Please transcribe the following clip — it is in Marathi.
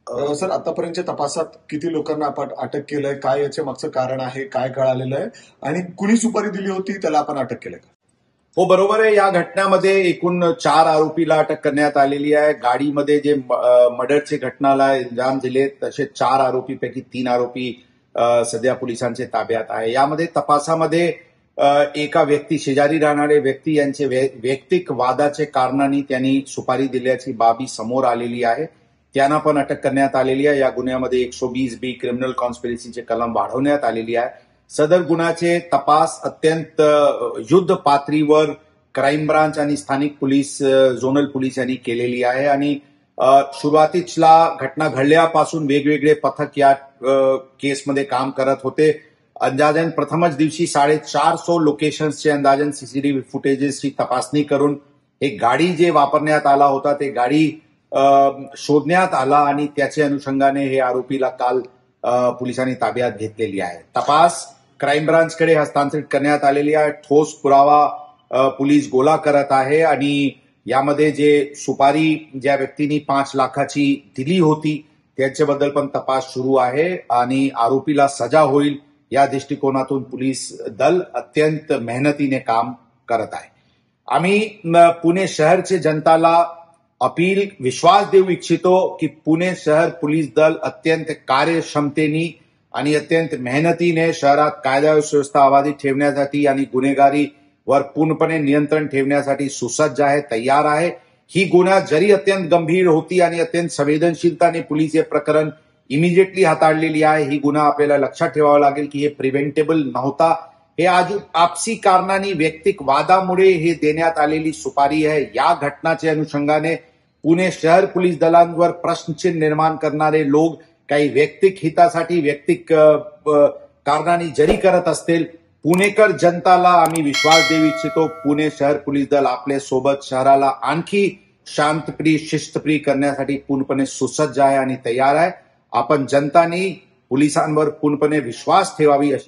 सर, आतापर्यंतच्या तपासात किती लोकांना आपण अटक केलंय, काय याच्या मागचं कारण आहे, काय कळालेलं आहे आणि कुणी सुपारी दिली होती त्याला आपण अटक केलंय का? हो, बरोबर आहे. या घटनेमध्ये एकूण 4 आरोपीला अटक करण्यात आलेली आहे. गाडीमध्ये जे मर्डरचे घटनाला अंजाम दिले तसे 4 आरोपीपैकी 3 आरोपी सध्या पोलिसांच्या ताब्यात आहे. यामध्ये तपासामध्ये एका व्यक्ती, शेजारी राहणारे व्यक्ती यांचे वैयक्तिक वादाचे कारणांनी त्यांनी सुपारी दिल्याची बाबी समोर आलेली आहे. त्यांना पण अटक करण्यात आलेली आहे. या गुन्ह्यामध्ये 120B क्रिमिनल कॉन्स्पिरसीचे कलम वाढवण्यात आलेली आहे. सदर गुन्ह्याचे तपास अत्यंत युद्ध पातळीवर क्राईम ब्रांच आणि स्थानिक पोलीस, झोनल पोलीस यांनी केलेली आहे आणि सुरुवातीला घटना घडल्यापासून वेगवेगळे पथक या केसमध्ये काम करत होते. अंदाजन प्रथमच दिवशी 450 लोकेशन्सचे अंदाजन सीसीटीव्ही फुटेजेसची तपासणी करून एक गाडी जे वापरण्यात आला होता ते गाडी शोधण्यात आला आणि त्याच्या अनुषंगाने हे आरोपीला काल पोलिसांनी ताब्यात घेतलेली आहे. तपास क्राईम ब्रांचकडे हस्तांतरित करण्यात आलेली आहे. ठोस पुरावा पोलीस गोळा करत आहे आणि यामध्ये जे सुपारी ज्या व्यक्तींनी 5 लाखाची दिली होती त्यांच्याबद्दल पण तपास सुरू आहे आणि आरोपीला सजा होईल या दृष्टिकोनातून पोलीस दल अत्यंत मेहनतीने काम करत आहे. आम्ही पुणे शहरचे जनताला अपील, विश्वास देऊ इच्छितो की पुणे शहर पोलीस दल अत्यंत कार्यक्षमतेने आणि अत्यंत मेहनतीने शहरात कायदा सुव्यवस्था अबाधित ठेवण्यासाठी आणि गुन्हेगारीवर पूर्णपणे नियंत्रण ठेवण्यासाठी सुसज्ज आहे, तयार आहे. ही गुन्हा जरी अत्यंत गंभीर होती आणि अत्यंत संवेदनशीलताने पोलीस हे प्रकरण इमिजिएटली हाताळलेली आहे. ही गुन्हा आपल्याला लक्षात ठेवावा लागेल की हे प्रिव्हेंटेबल नव्हता. हे आज आपसी कारणांनी, वैयक्तिक वादामुळे हे देण्यात आलेली सुपारी आहे. या घटनाच्या अनुषंगाने पुणे शहर पोलीस दलांवर प्रश्नचिन्ह निर्माण करणारे लोक काही वैयक्तिक हितासाठी, वैयक्तिक कारणांनी जरी करत असतील, पुणेकर जनताला आम्ही विश्वास देऊ इच्छितो, पुणे शहर पोलीस दल आपल्या सोबत शहराला आणखी शांतप्रिय, शिस्तप्रिय करण्यासाठी पूर्णपणे सुसज्ज आहे आणि तयार आहे. आपण जनतांनी पोलिसांवर पूर्णपणे विश्वास ठेवावी अशी